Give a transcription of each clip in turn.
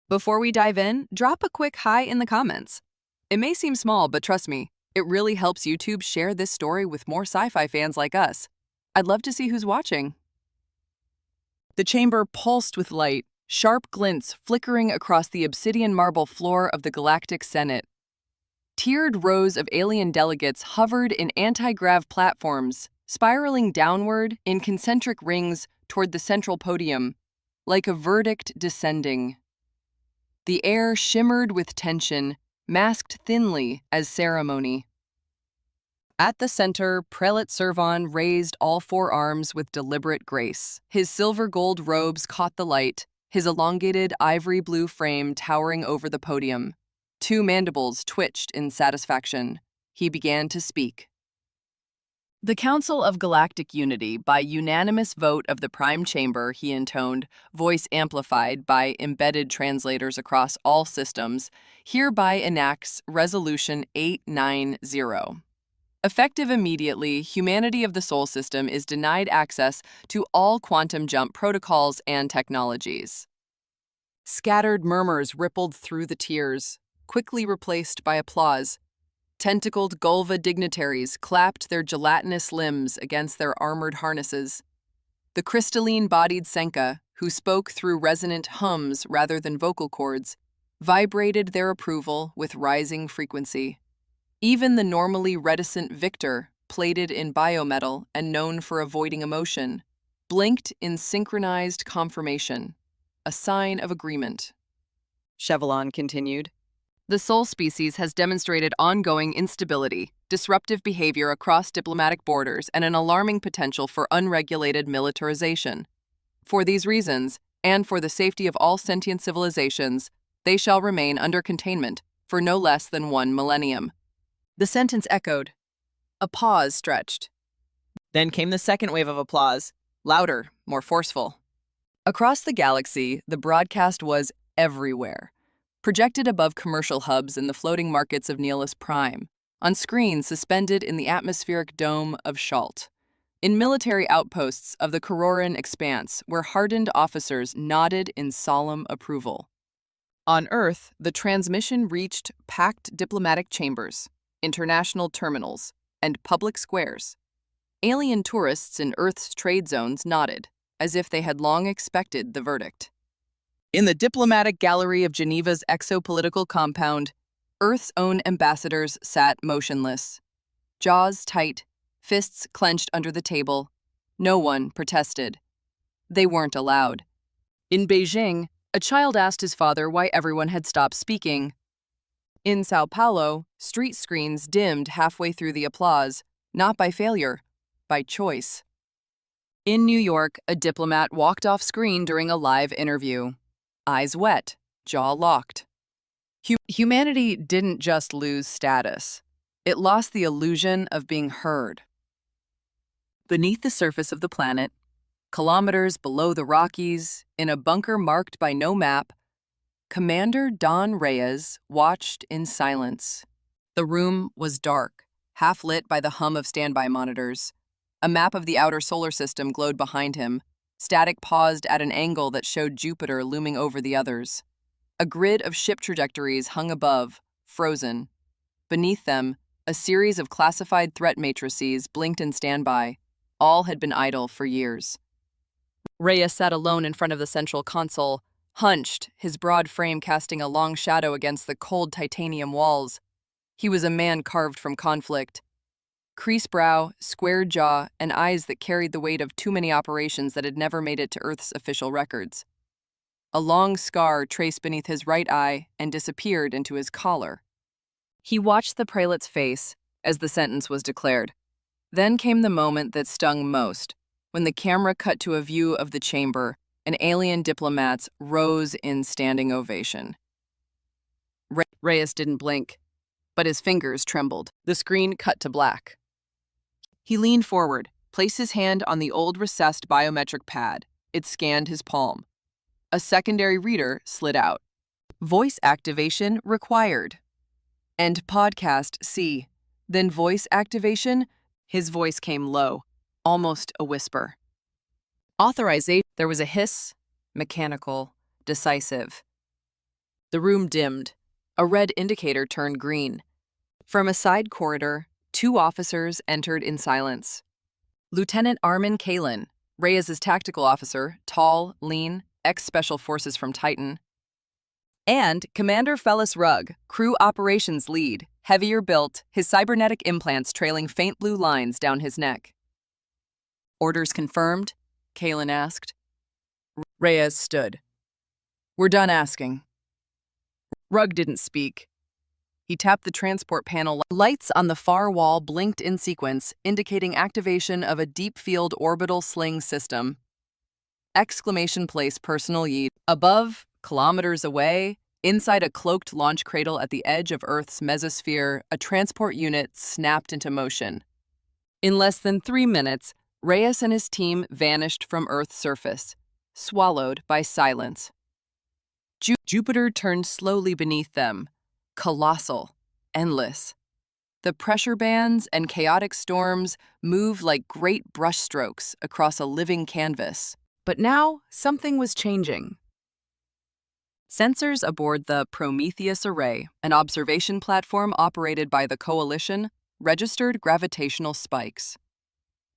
Before we dive in, drop a quick hi in the comments. It may seem small, but trust me, it really helps YouTube share this story with more sci-fi fans like us. I'd love to see who's watching. The chamber pulsed with light, sharp glints flickering across the obsidian marble floor of the Galactic Senate. Tiered rows of alien delegates hovered in anti-grav platforms, spiraling downward in concentric rings toward the central podium, like a verdict descending. The air shimmered with tension, masked thinly as ceremony. At the center, Prelate Servon raised all four arms with deliberate grace. His silver-gold robes caught the light, his elongated ivory-blue frame towering over the podium. Two mandibles twitched in satisfaction. He began to speak. The Council of Galactic Unity, by unanimous vote of the Prime Chamber, he intoned, voice amplified by embedded translators across all systems, hereby enacts Resolution 890. Effective immediately, humanity of the Sol System is denied access to all quantum jump protocols and technologies. Scattered murmurs rippled through the tiers, quickly replaced by applause. Tentacled Gulva dignitaries clapped their gelatinous limbs against their armored harnesses. The crystalline-bodied Senka, who spoke through resonant hums rather than vocal cords, vibrated their approval with rising frequency. Even the normally reticent Victor, plated in biometal and known for avoiding emotion, blinked in synchronized confirmation, a sign of agreement. Chevalon continued. The Sol species has demonstrated ongoing instability, disruptive behavior across diplomatic borders, and an alarming potential for unregulated militarization. For these reasons, and for the safety of all sentient civilizations, they shall remain under containment for no less than 1 millennium. The sentence echoed. A pause stretched. Then came the second wave of applause, louder, more forceful. Across the galaxy, the broadcast was everywhere. Projected above commercial hubs in the floating markets of Neolus Prime, on screens suspended in the atmospheric dome of Schalt, in military outposts of the Kororan expanse where hardened officers nodded in solemn approval. On Earth, the transmission reached packed diplomatic chambers, international terminals, and public squares. Alien tourists in Earth's trade zones nodded, as if they had long expected the verdict. In the diplomatic gallery of Geneva's exopolitical compound, Earth's own ambassadors sat motionless. Jaws tight, fists clenched under the table. No one protested. They weren't allowed. In Beijing, a child asked his father why everyone had stopped speaking. In Sao Paulo, street screens dimmed halfway through the applause, not by failure, by choice. In New York, a diplomat walked off screen during a live interview. Eyes wet, jaw locked. Humanity didn't just lose status. It lost the illusion of being heard. Beneath the surface of the planet, kilometers below the Rockies, in a bunker marked by no map, Commander Don Reyes watched in silence. The room was dark, half lit by the hum of standby monitors. A map of the outer solar system glowed behind him, static paused at an angle that showed Jupiter looming over the others. A grid of ship trajectories hung above, frozen. Beneath them, a series of classified threat matrices blinked in standby. All had been idle for years. Reyes sat alone in front of the central console, hunched, his broad frame casting a long shadow against the cold titanium walls. He was a man carved from conflict. Creased brow, squared jaw, and eyes that carried the weight of too many operations that had never made it to Earth's official records. A long scar traced beneath his right eye and disappeared into his collar. He watched the prelate's face as the sentence was declared. Then came the moment that stung most, when the camera cut to a view of the chamber and alien diplomats rose in standing ovation. Reyes didn't blink, but his fingers trembled. The screen cut to black. He leaned forward, placed his hand on the old recessed biometric pad. It scanned his palm. A secondary reader slid out. Voice activation required. End podcast C. Then voice activation. His voice came low, almost a whisper. Authorization. There was a hiss, mechanical, decisive. The room dimmed. A red indicator turned green. From a side corridor, two officers entered in silence. Lieutenant Armin Kalin, Reyes's tactical officer, tall, lean, ex-Special Forces from Titan, and Commander Fellis Rugg, crew operations lead, heavier built, his cybernetic implants trailing faint blue lines down his neck. "Orders confirmed?" Kalin asked. Reyes stood. "We're done asking." Rugg didn't speak. He tapped the transport panel. Lights on the far wall blinked in sequence, indicating activation of a deep-field orbital sling system. Exclamation place personal yeet. Above, kilometers away, inside a cloaked launch cradle at the edge of Earth's mesosphere, a transport unit snapped into motion. In less than 3 minutes, Reyes and his team vanished from Earth's surface, swallowed by silence. Jupiter turned slowly beneath them, colossal, endless. The pressure bands and chaotic storms moved like great brushstrokes across a living canvas. But now, something was changing. Sensors aboard the Prometheus array, an observation platform operated by the Coalition, registered gravitational spikes.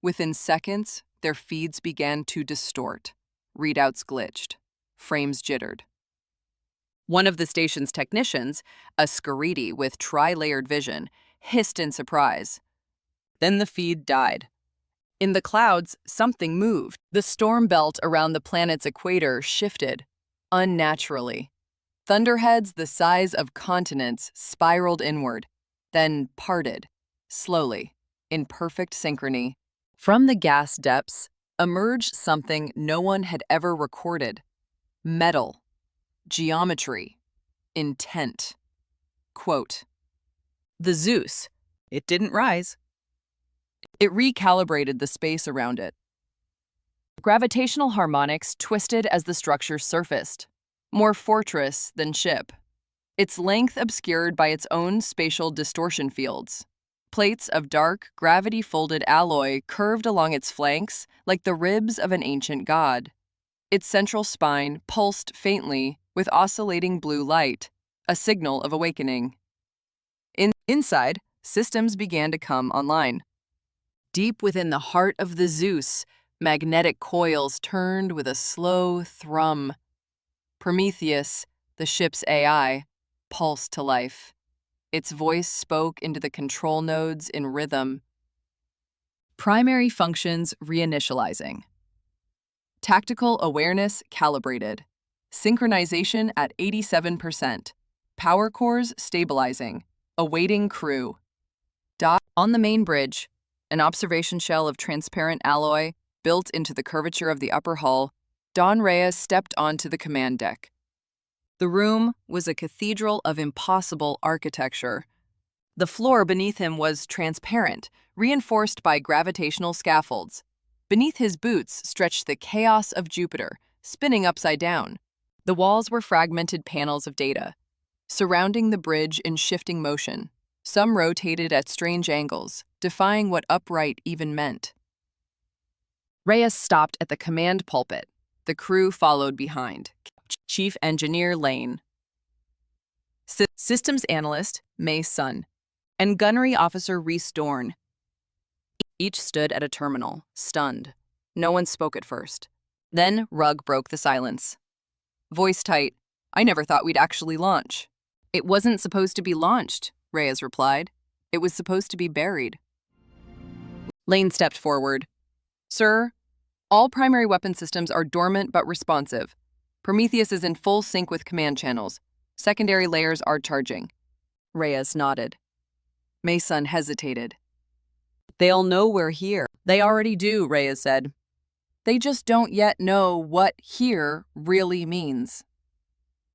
Within seconds, their feeds began to distort. Readouts glitched. Frames jittered. One of the station's technicians, a Scaridi with tri-layered vision, hissed in surprise. Then the feed died. In the clouds, something moved. The storm belt around the planet's equator shifted, unnaturally. Thunderheads the size of continents spiraled inward, then parted, slowly, in perfect synchrony. From the gas depths emerged something no one had ever recorded. Metal, geometry, intent. Quote, "The Zeus, it didn't rise. It recalibrated the space around it. Gravitational harmonics twisted as the structure surfaced, more fortress than ship. Its length obscured by its own spatial distortion fields. Plates of dark, gravity-folded alloy curved along its flanks like the ribs of an ancient god. Its central spine pulsed faintly with oscillating blue light, a signal of awakening. Inside, systems began to come online. Deep within the heart of the Zeus, magnetic coils turned with a slow thrum. Prometheus, the ship's AI, pulsed to life. Its voice spoke into the control nodes in rhythm. Primary functions reinitializing. Tactical awareness calibrated. Synchronization at 87%. Power cores stabilizing. Awaiting crew. On the main bridge, an observation shell of transparent alloy built into the curvature of the upper hull, Don Reyes stepped onto the command deck. The room was a cathedral of impossible architecture. The floor beneath him was transparent, reinforced by gravitational scaffolds. Beneath his boots stretched the chaos of Jupiter, spinning upside down. The walls were fragmented panels of data, surrounding the bridge in shifting motion. Some rotated at strange angles, defying what upright even meant. Reyes stopped at the command pulpit. The crew followed behind. Chief Engineer Lane, Systems Analyst May Sun, and Gunnery Officer Reese Dorn. Each stood at a terminal, stunned. No one spoke at first. Then Rugg broke the silence. Voice tight, "I never thought we'd actually launch." "It wasn't supposed to be launched," Reyes replied. "It was supposed to be buried." Lane stepped forward. "Sir, all primary weapon systems are dormant but responsive. Prometheus is in full sync with command channels. Secondary layers are charging." Reyes nodded. Mason hesitated. "They'll know we're here." "They already do," Reyes said. "They just don't yet know what here really means."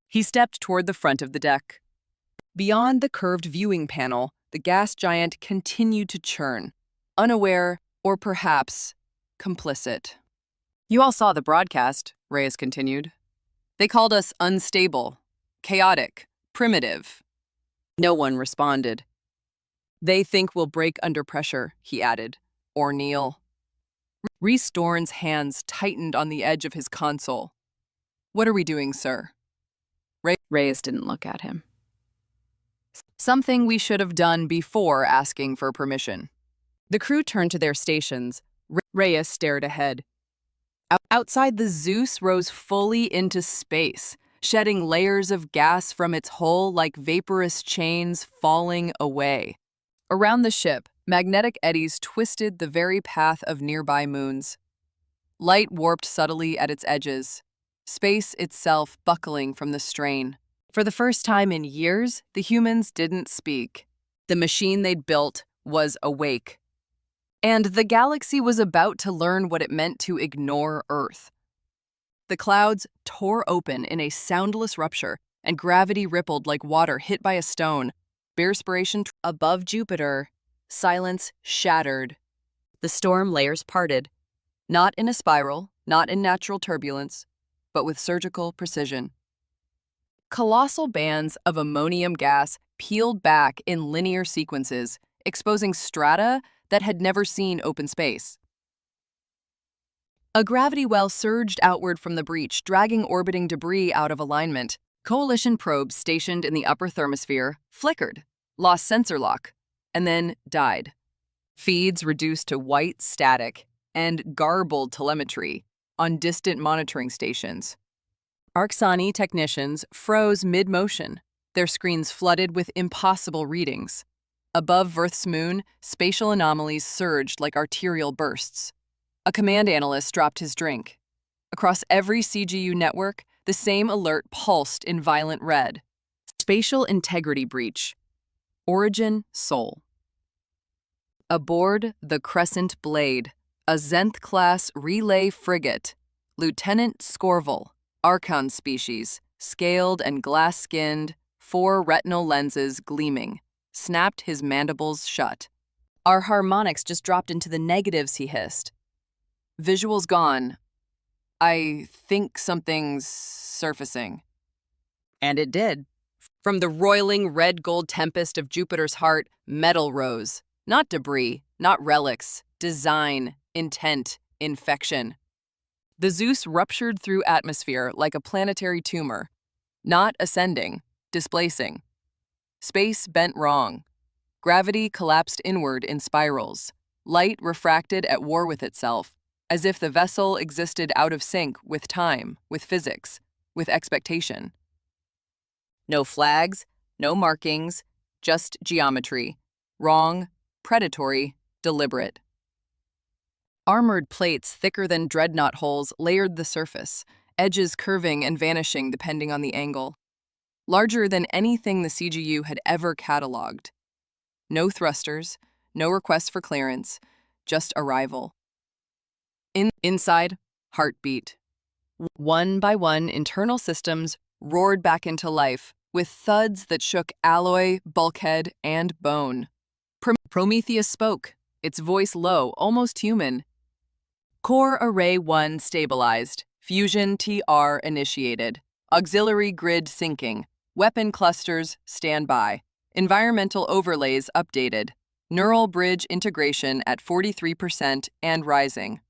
He stepped toward the front of the deck. Beyond the curved viewing panel, the gas giant continued to churn, unaware or perhaps complicit. "You all saw the broadcast," Reyes continued. "They called us unstable, chaotic, primitive." No one responded. "They think we'll break under pressure," he added, "or kneel." Reese Dorn's hands tightened on the edge of his console. "What are we doing, sir?" Reyes didn't look at him. Something we should have done before asking for permission. The crew turned to their stations. Reyes stared ahead. Outside, the Zeus rose fully into space, shedding layers of gas from its hull like vaporous chains falling away. Around the ship, magnetic eddies twisted the very path of nearby moons. Light warped subtly at its edges, space itself buckling from the strain. For the first time in years, the humans didn't speak. The machine they'd built was awake. And the galaxy was about to learn what it meant to ignore Earth. The clouds tore open in a soundless rupture, and gravity rippled like water hit by a stone. Bearspiration above Jupiter, silence shattered. The storm layers parted, not in a spiral, not in natural turbulence, but with surgical precision. Colossal bands of ammonium gas peeled back in linear sequences, exposing strata that had never seen open space. A gravity well surged outward from the breach, dragging orbiting debris out of alignment. Coalition probes stationed in the upper thermosphere flickered, lost sensor lock, and then died. Feeds reduced to white static and garbled telemetry on distant monitoring stations. Arcsani technicians froze mid-motion, their screens flooded with impossible readings. Above Earth's moon, spatial anomalies surged like arterial bursts. A command analyst dropped his drink. Across every CGU network, the same alert pulsed in violent red. Spatial integrity breach. Origin Sol. Aboard the Crescent Blade, a Zenth-class relay frigate, Lieutenant Scorval, Archon species, scaled and glass-skinned, 4 retinal lenses gleaming, snapped his mandibles shut. Our harmonics just dropped into the negatives, he hissed. Visuals gone. I think something's surfacing. And it did. From the roiling red-gold tempest of Jupiter's heart, metal rose. Not debris, not relics, design, intent, infection. The Zeus ruptured through atmosphere like a planetary tumor, not ascending, displacing. Space bent wrong. Gravity collapsed inward in spirals. Light refracted at war with itself, as if the vessel existed out of sync with time, with physics, with expectation. No flags, no markings, just geometry. Wrong, predatory, deliberate. Armored plates thicker than dreadnought hulls layered the surface, edges curving and vanishing depending on the angle. Larger than anything the CGU had ever cataloged. No thrusters, no request for clearance, just arrival. Inside, heartbeat. One by one, internal systems roared back into life, with thuds that shook alloy, bulkhead, and bone. Prometheus spoke, its voice low, almost human. Core Array 1 stabilized. Fusion TR initiated. Auxiliary grid syncing. Weapon clusters standby. Environmental overlays updated. Neural bridge integration at 43% and rising.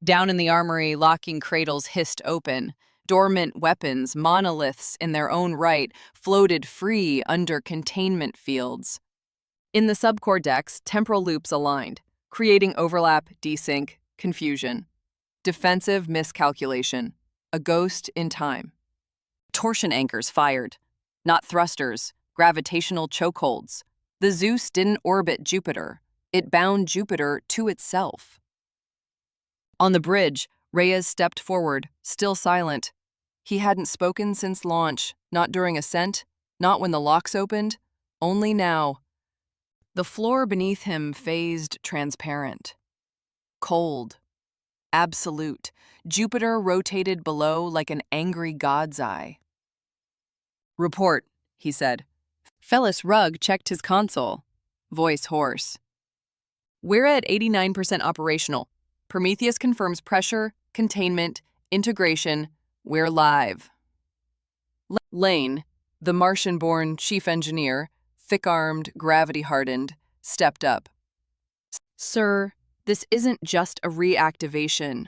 Down in the armory, locking cradles hissed open. Dormant weapons, monoliths in their own right, floated free under containment fields. In the subcore decks, temporal loops aligned, creating overlap, desync, confusion. Defensive miscalculation. A ghost in time. Torsion anchors fired. Not thrusters, gravitational chokeholds. The Zeus didn't orbit Jupiter. It bound Jupiter to itself. On the bridge, Reyes stepped forward, still silent. He hadn't spoken since launch, not during ascent, not when the locks opened, only now. The floor beneath him phased transparent. Cold. Absolute. Jupiter rotated below like an angry god's eye. Report, he said. Fellis Rugg checked his console. Voice hoarse. We're at 89% operational. Prometheus confirms pressure, containment, integration. We're live. Lane, the Martian-born chief engineer, thick-armed, gravity-hardened, stepped up. Sir, this isn't just a reactivation.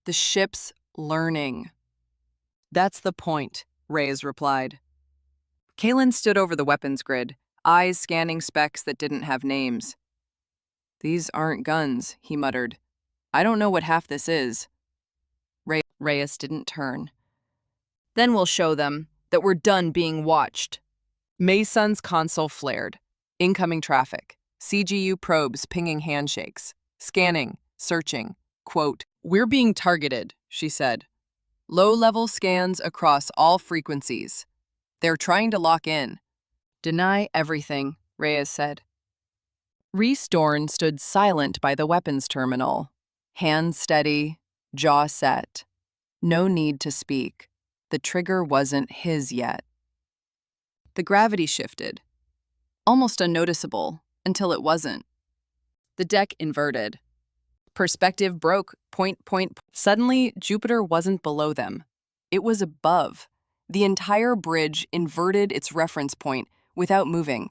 The ship's learning. That's the point, Reyes replied. Kalen stood over the weapons grid, eyes scanning specks that didn't have names. These aren't guns, he muttered. I don't know what half this is. Reyes didn't turn. Then we'll show them that we're done being watched. Mason's console flared. Incoming traffic. CGU probes pinging handshakes. Scanning. Searching. Quote, "We're being targeted," she said. Low-level scans across all frequencies. They're trying to lock in. Deny everything, Reyes said. Reese Dorn stood silent by the weapons terminal. Hands steady, jaw set. No need to speak. The trigger wasn't his yet. The gravity shifted. Almost unnoticeable, until it wasn't. The deck inverted. Perspective broke, point. Suddenly, Jupiter wasn't below them. It was above. The entire bridge inverted its reference point without moving.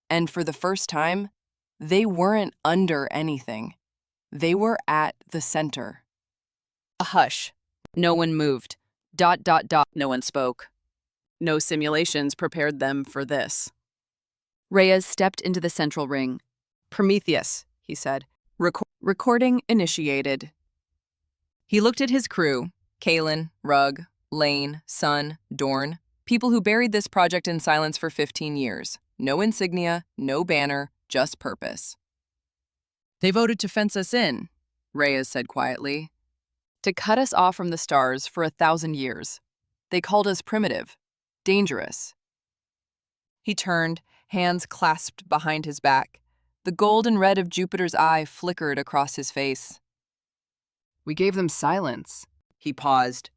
And for the first time, they weren't under anything. They were at the center. A hush. No one moved. ... No one spoke. No simulations prepared them for this. Reyes stepped into the central ring. Prometheus, he said. Recording initiated. He looked at his crew, Kalen, Rugg, Lane, Sun, Dorn, people who buried this project in silence for 15 years. No insignia, no banner, just purpose. They voted to fence us in, Reyes said quietly. To cut us off from the stars for 1,000 years. They called us primitive, dangerous. He turned, hands clasped behind his back. The gold and red of Jupiter's eye flickered across his face. We gave them silence. He paused.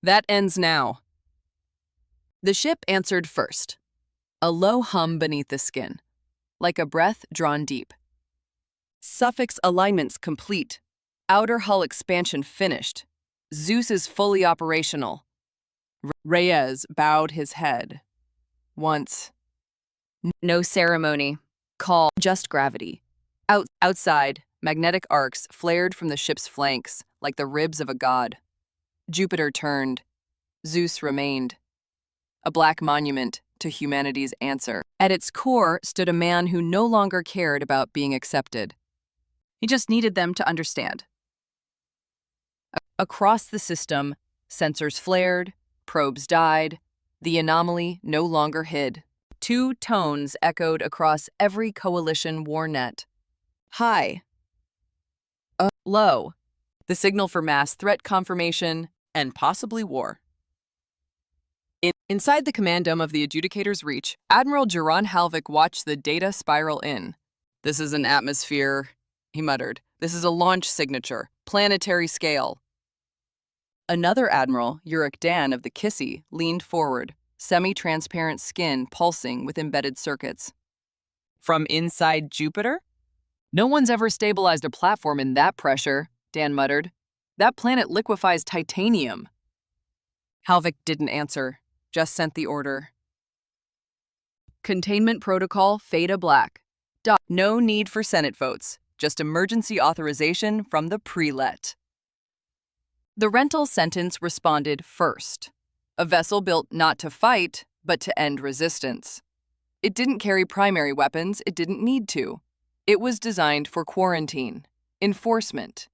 That ends now. The ship answered first. A low hum beneath the skin, like a breath drawn deep. Suffix alignments complete. Outer hull expansion finished. Zeus is fully operational. Reyes bowed his head. Once. No ceremony. Call. Just gravity. Outside, magnetic arcs flared from the ship's flanks like the ribs of a god. Jupiter turned. Zeus remained. A black monument to humanity's answer. At its core stood a man who no longer cared about being accepted. He just needed them to understand. Across the system, sensors flared, probes died, the anomaly no longer hid. Two tones echoed across every coalition war net. High. Low. The signal for mass threat confirmation and possibly war. Inside the command dome of the Adjudicator's Reach, Admiral Jaron Halvik watched the data spiral in. This is an atmosphere, he muttered. This is a launch signature, planetary scale. Another admiral, Yurik Dan of the Kissy, leaned forward, semi-transparent skin pulsing with embedded circuits. From inside Jupiter? No one's ever stabilized a platform in that pressure, Dan muttered. That planet liquefies titanium. Halvik didn't answer, just sent the order. Containment protocol Theta Black. No need for Senate votes, just emergency authorization from the prelet. The rental sentence responded first. A vessel built not to fight, but to end resistance. It didn't carry primary weapons, it didn't need to. It was designed for quarantine, enforcement,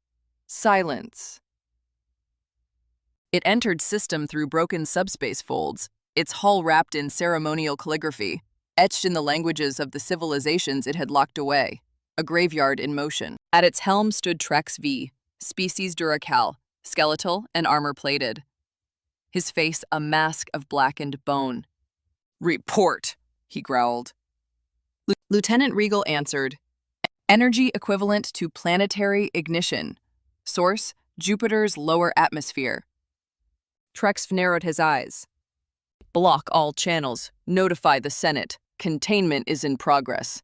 silence. It entered system through broken subspace folds, its hull wrapped in ceremonial calligraphy, etched in the languages of the civilizations it had locked away, a graveyard in motion. At its helm stood Trex V, species Duracal, skeletal and armor-plated. His face a mask of blackened bone. Report, he growled. Lieutenant Regal answered, energy equivalent to planetary ignition. Source, Jupiter's lower atmosphere. Trex narrowed his eyes. Block all channels. Notify the Senate. Containment is in progress.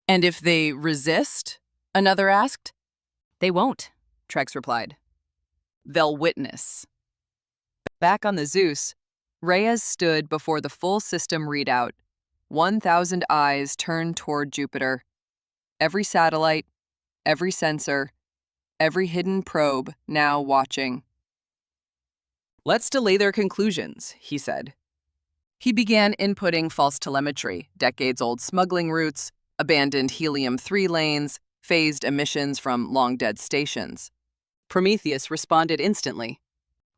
And if they resist? Another asked. They won't, Trex replied. They'll witness. Back on the Zeus, Reyes stood before the full system readout. 1,000 eyes turned toward Jupiter. Every satellite, every sensor, every hidden probe now watching. Let's delay their conclusions, he said. He began inputting false telemetry, decades-old smuggling routes, abandoned helium-3 lanes, phased emissions from long-dead stations. Prometheus responded instantly.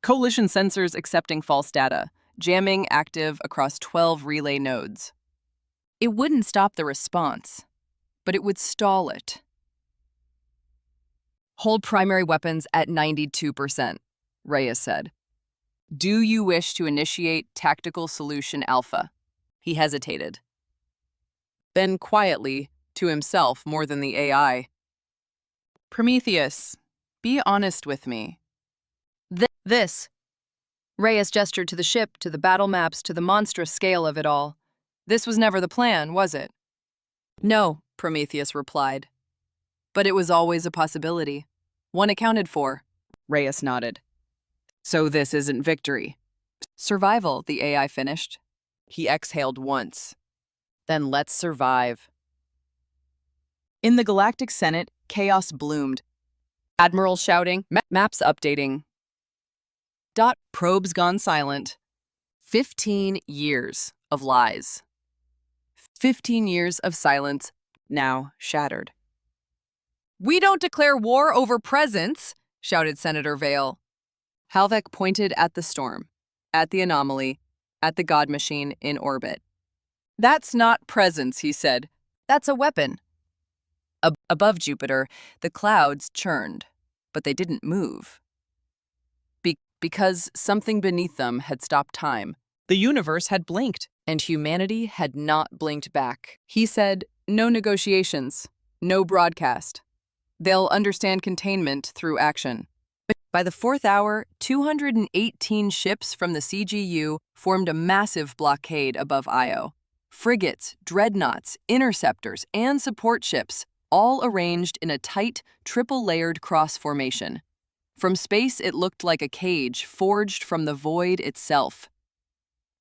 Coalition sensors accepting false data, jamming active across 12 relay nodes. It wouldn't stop the response, but it would stall it. Hold primary weapons at 92%, Reyes said. Do you wish to initiate Tactical Solution Alpha? He hesitated. Then quietly, to himself more than the AI. Prometheus, be honest with me. This. Reyes gestured to the ship, to the battle maps, to the monstrous scale of it all. This was never the plan, was it? No, Prometheus replied. But it was always a possibility. One accounted for. Reyes nodded. So this isn't victory. Survival, the AI finished. He exhaled once. Then let's survive. In the Galactic Senate, chaos bloomed. Admirals shouting, maps updating. Probes gone silent. 15 years of lies. 15 years of silence, now shattered. We don't declare war over presence, shouted Senator Vale. Halvek pointed at the storm, at the anomaly, at the God machine in orbit. That's not presence, he said. That's a weapon. Above Jupiter, the clouds churned, but they didn't move. Because something beneath them had stopped time. The universe had blinked, and humanity had not blinked back. He said, no negotiations, no broadcast. They'll understand containment through action. By the 4th hour, 218 ships from the CGU formed a massive blockade above Io. Frigates, dreadnoughts, interceptors, and support ships, all arranged in a tight, triple-layered cross formation. From space, it looked like a cage forged from the void itself.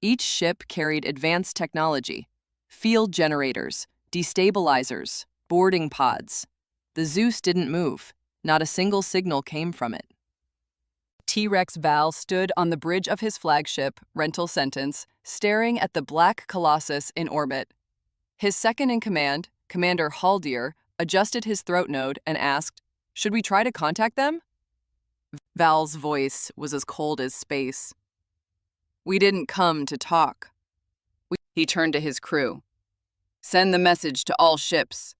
Each ship carried advanced technology, field generators, destabilizers, boarding pods. The Zeus didn't move. Not a single signal came from it. T-Rex Val stood on the bridge of his flagship, Rental Sentence, staring at the black colossus in orbit. His second-in-command, Commander Haldir, adjusted his throat node and asked, "Should we try to contact them?" Val's voice was as cold as space. We didn't come to talk. He turned to his crew. Send the message to all ships.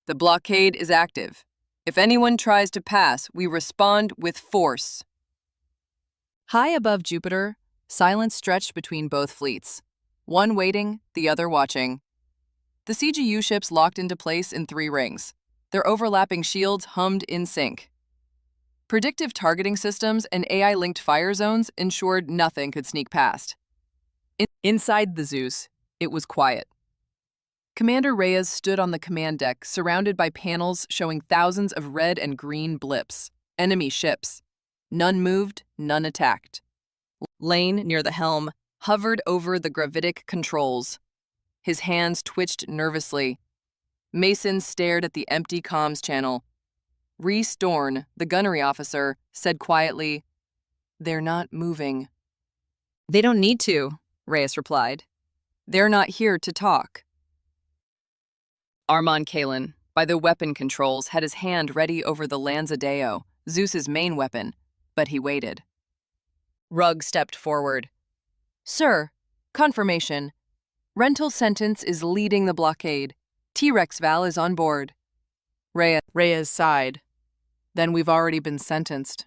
The blockade is active. If anyone tries to pass, we respond with force. High above Jupiter, silence stretched between both fleets. One waiting, the other watching. The CGU ships locked into place in 3 rings. Their overlapping shields hummed in sync. Predictive targeting systems and AI-linked fire zones ensured nothing could sneak past. Inside the Zeus, it was quiet. Commander Reyes stood on the command deck, surrounded by panels showing thousands of red and green blips, enemy ships. None moved, none attacked. Lane, near the helm, hovered over the gravitic controls. His hands twitched nervously. Mason stared at the empty comms channel. Reese Dorn, the gunnery officer, said quietly, "They're not moving." "They don't need to," Reyes replied. "They're not here to talk." Armand Kalin, by the weapon controls, had his hand ready over the Lanzadeo, Zeus's main weapon, but he waited. Rugg stepped forward. "Sir, confirmation. Rental Sentence is leading the blockade. T-Rex Val is on board." Reyes sighed. "Then we've already been sentenced."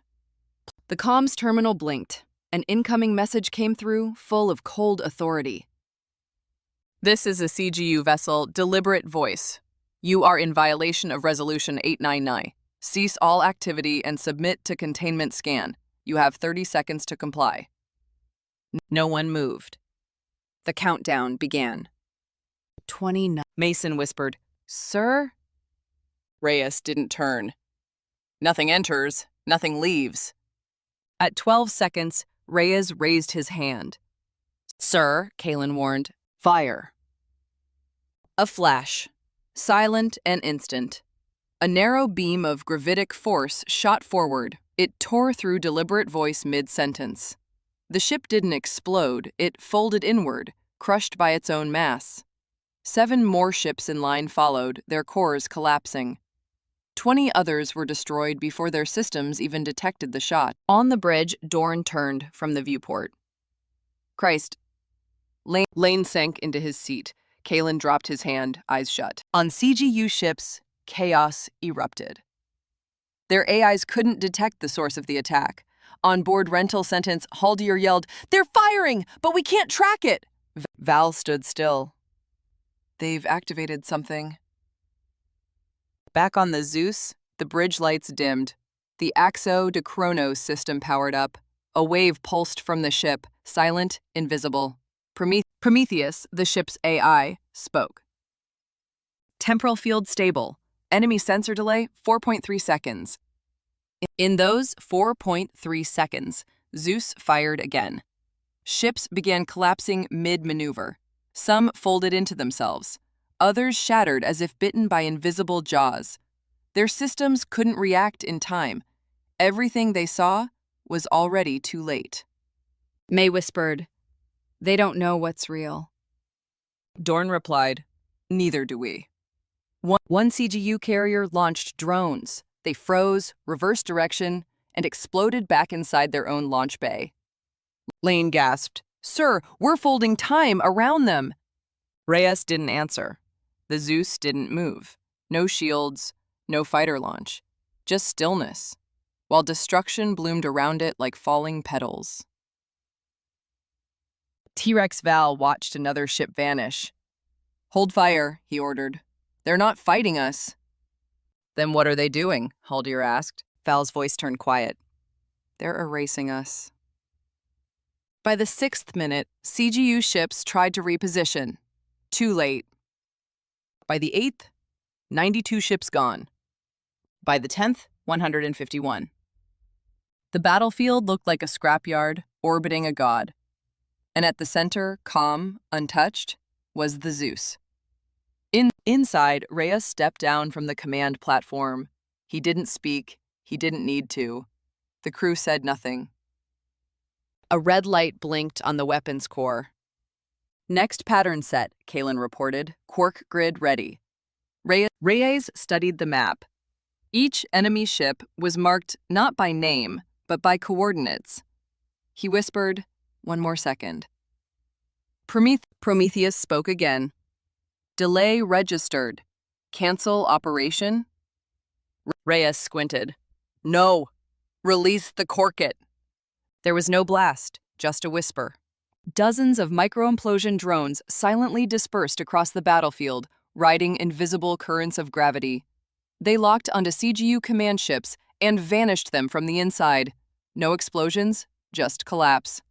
The comms terminal blinked. An incoming message came through, full of cold authority. "This is a CGU vessel, deliberate voice. You are in violation of Resolution 899. Cease all activity and submit to containment scan. You have 30 seconds to comply." No one moved. The countdown began. 29. Mason whispered, "Sir?" Reyes didn't turn. Nothing enters, nothing leaves. At 12 seconds, Reyes raised his hand. "Sir," Kalin warned, "fire." A flash, silent and instant. A narrow beam of gravitic force shot forward. It tore through deliberate voice mid-sentence. The ship didn't explode, it folded inward, crushed by its own mass. 7 more ships in line followed, their cores collapsing. 20 others were destroyed before their systems even detected the shot. On the bridge, Dorn turned from the viewport. Christ. Lane sank into his seat. Kalen dropped his hand, eyes shut. On CGU ships, chaos erupted. Their AIs couldn't detect the source of the attack. On board rental sentence, Haldier yelled, "They're firing, but we can't track it!" Val stood still. They've activated something. Back on the Zeus, the bridge lights dimmed. The Axo de Chronos system powered up. A wave pulsed from the ship, silent, invisible. Prometheus, the ship's AI, spoke. Temporal field stable. Enemy sensor delay, 4.3 seconds. In those 4.3 seconds, Zeus fired again. Ships began collapsing mid-maneuver. Some folded into themselves. Others shattered as if bitten by invisible jaws. Their systems couldn't react in time. Everything they saw was already too late. May whispered, "They don't know what's real." Dorn replied, "Neither do we." One CGU carrier launched drones. They froze, reversed direction, and exploded back inside their own launch bay. Lane gasped, "Sir, we're folding time around them." Reyes didn't answer. The Zeus didn't move. No shields, no fighter launch. Just stillness, while destruction bloomed around it like falling petals. T-Rex Val watched another ship vanish. "Hold fire," he ordered. "They're not fighting us." "Then what are they doing?" Haldier asked. Val's voice turned quiet. "They're erasing us." By the 6th minute, CGU ships tried to reposition. Too late. By the 8th, 92 ships gone. By the 10th, 151. The battlefield looked like a scrapyard orbiting a god. And at the center, calm, untouched, was the Zeus. Inside, Reyes stepped down from the command platform. He didn't speak. He didn't need to. The crew said nothing. A red light blinked on the weapons core. "Next pattern set," Kalen reported. "Quark grid ready." Reyes studied the map. Each enemy ship was marked not by name, but by coordinates. He whispered, "One more second." Prometheus spoke again. "Delay registered. Cancel operation?" Reyes squinted. "No. Release the Corkit." There was no blast, just a whisper. Dozens of micro-implosion drones silently dispersed across the battlefield, riding invisible currents of gravity. They locked onto CGU command ships and vanished them from the inside. No explosions, just collapse.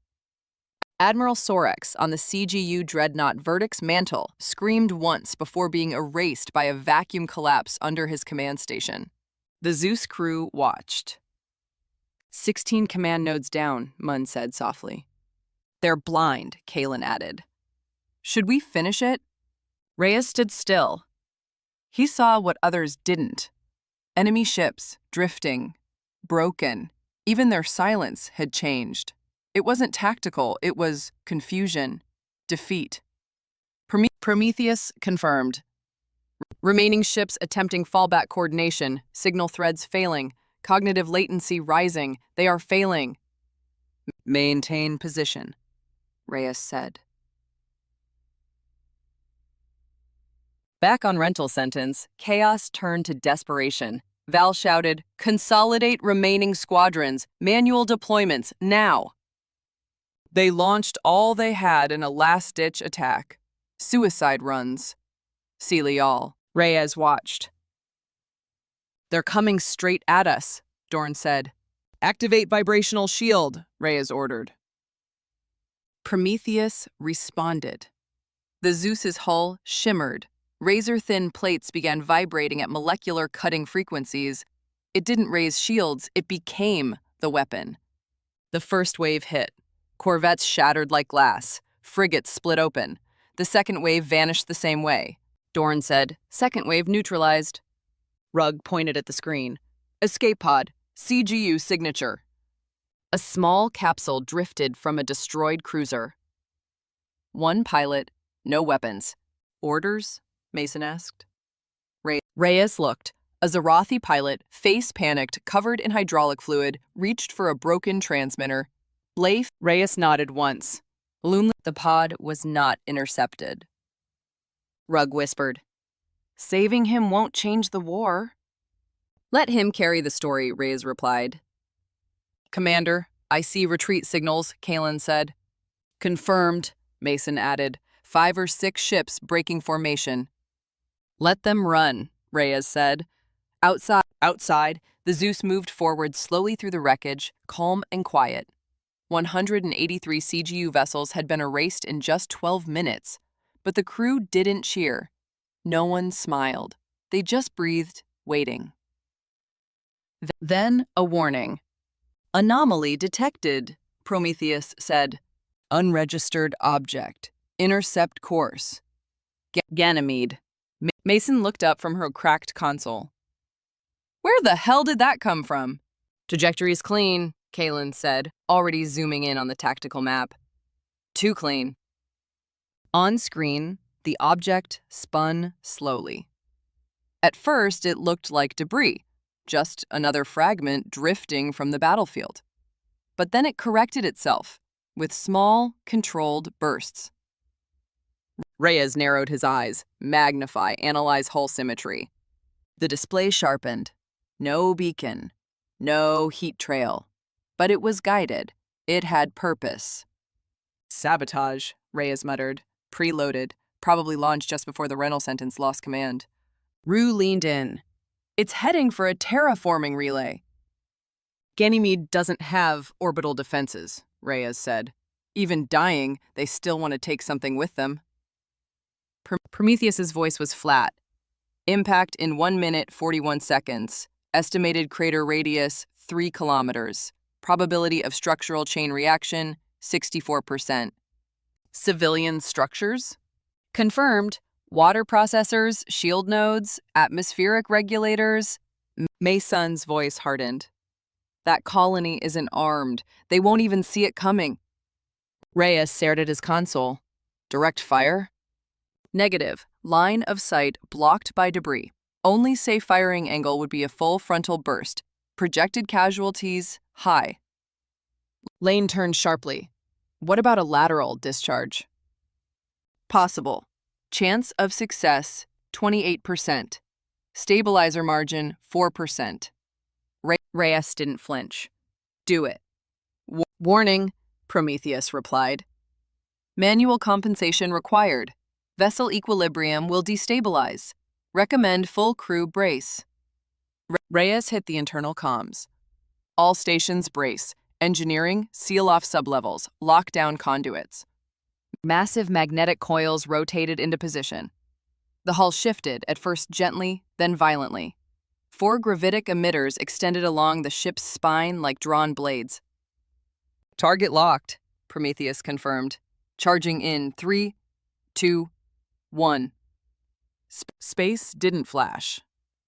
Admiral Sorex on the CGU dreadnought Verdict's mantle screamed once before being erased by a vacuum collapse under his command station. The Zeus crew watched. 16 command nodes down, Munn said softly. "They're blind," Kalen added. "Should we finish it?" Reyes stood still. He saw what others didn't. Enemy ships, drifting, broken. Even their silence had changed. It wasn't tactical, it was confusion, defeat. Prometheus confirmed. Remaining ships attempting fallback coordination, signal threads failing, cognitive latency rising. They are failing. "Maintain position," Reyes said. Back on rental sentence, chaos turned to desperation. Val shouted, "Consolidate remaining squadrons, manual deployments, now!" They launched all they had in a last-ditch attack. Suicide runs. Celial. Reyes watched. "They're coming straight at us," Dorn said. "Activate vibrational shield," Reyes ordered. Prometheus responded. The Zeus's hull shimmered. Razor-thin plates began vibrating at molecular cutting frequencies. It didn't raise shields, it became the weapon. The first wave hit. Corvettes shattered like glass. Frigates split open. The second wave vanished the same way. Dorn said, "Second wave neutralized." Rugg pointed at the screen. "Escape pod, CGU signature." A small capsule drifted from a destroyed cruiser. One pilot, no weapons. Orders? Mason asked. Reyes looked. A Zarathi pilot, face panicked, covered in hydraulic fluid, reached for a broken transmitter. Reyes nodded once. The pod was not intercepted. Rugg whispered. Saving him won't change the war. Let him carry the story, Reyes replied. Commander, I see retreat signals, Kalen said. Confirmed, Mason added. 5 or 6 ships breaking formation. Let them run, Reyes said. Outside, the Zeus moved forward slowly through the wreckage, calm and quiet. 183 CGU vessels had been erased in just 12 minutes, but the crew didn't cheer. No one smiled. They just breathed, waiting. Then a warning. Anomaly detected, Prometheus said. Unregistered object. Intercept course. Ganymede. Mason looked up from her cracked console. Where the hell did that come from? Trajectory's clean, Kalen said, already zooming in on the tactical map. Too clean. On screen, the object spun slowly. At first, it looked like debris, just another fragment drifting from the battlefield. But then it corrected itself, with small, controlled bursts. Reyes narrowed his eyes, magnify, analyze hull symmetry. The display sharpened. No beacon, no heat trail. But it was guided. It had purpose. Sabotage, Reyes muttered. Preloaded, probably launched just before the rental sentence lost command. Rue leaned in. It's heading for a terraforming relay. Ganymede doesn't have orbital defenses, Reyes said. Even dying, they still want to take something with them. Prometheus's voice was flat. Impact in 1 minute, 41 seconds. Estimated crater radius, 3 kilometers. Probability of structural chain reaction, 64%. Civilian structures? Confirmed. Water processors, shield nodes, atmospheric regulators. Mason's voice hardened. That colony isn't armed. They won't even see it coming. Reyes stared at his console. Direct fire? Negative. Line of sight blocked by debris. Only safe firing angle would be a full frontal burst. Projected casualties, high. Lane turned sharply. What about a lateral discharge? Possible. Chance of success, 28%. Stabilizer margin, 4%. Reyes didn't flinch. Do it. Warning, Prometheus replied. Manual compensation required. Vessel equilibrium will destabilize. Recommend full crew brace. Reyes hit the internal comms. All stations brace. Engineering, seal off sublevels, lock down conduits. Massive magnetic coils rotated into position. The hull shifted, at first gently, then violently. 4 gravitic emitters extended along the ship's spine like drawn blades. Target locked, Prometheus confirmed. Charging in 3, 2, 1. Space didn't flash.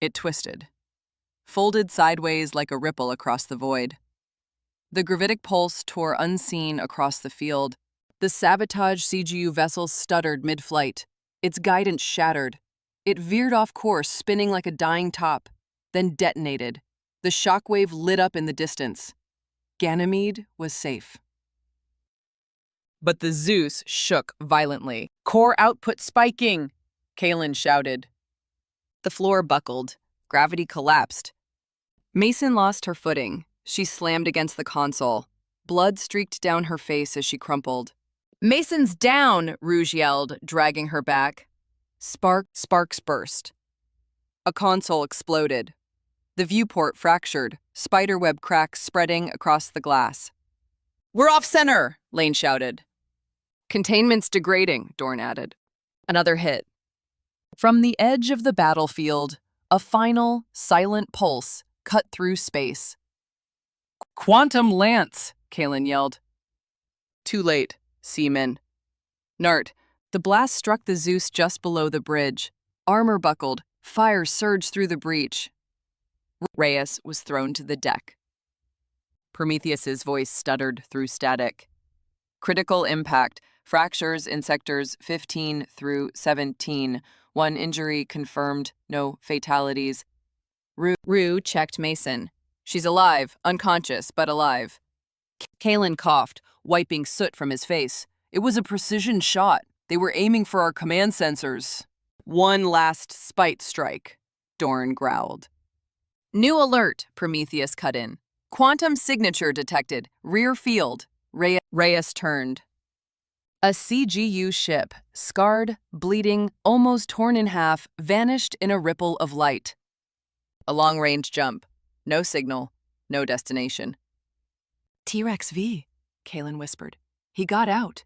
It twisted. Folded sideways like a ripple across the void. The gravitic pulse tore unseen across the field. The sabotage CGU vessel stuttered mid-flight. Its guidance shattered. It veered off course, spinning like a dying top, then detonated. The shockwave lit up in the distance. Ganymede was safe. But the Zeus shook violently. Core output spiking, Kalen shouted. The floor buckled. Gravity collapsed. Mason lost her footing. She slammed against the console. Blood streaked down her face as she crumpled. Mason's down, Rouge yelled, dragging her back. Sparks burst. A console exploded. The viewport fractured, spiderweb cracks spreading across the glass. We're off center, Lane shouted. Containment's degrading, Dorn added. Another hit. From the edge of the battlefield, a final, silent pulse cut through space. Quantum Lance, Kalen yelled. Too late, seamen. Nart, the blast struck the Zeus just below the bridge. Armor buckled, fire surged through the breach. Reyes was thrown to the deck. Prometheus's voice stuttered through static. Critical impact. Fractures in sectors 15 through 17. One injury confirmed, no fatalities. Rue checked Mason. She's alive, unconscious, but alive. Kalen coughed, wiping soot from his face. It was a precision shot. They were aiming for our command sensors. One last spite strike, Dorn growled. New alert, Prometheus cut in. Quantum signature detected. Rear field. Reyes turned. A CGU ship, scarred, bleeding, almost torn in half, vanished in a ripple of light. A long-range jump. No signal. No destination. T-Rex V, Kalen whispered. He got out.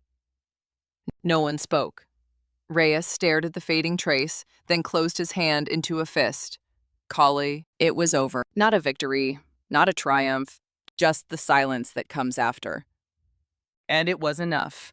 No one spoke. Reyes stared at the fading trace, then closed his hand into a fist. Callie, it was over. Not a victory, not a triumph, just the silence that comes after. And it was enough.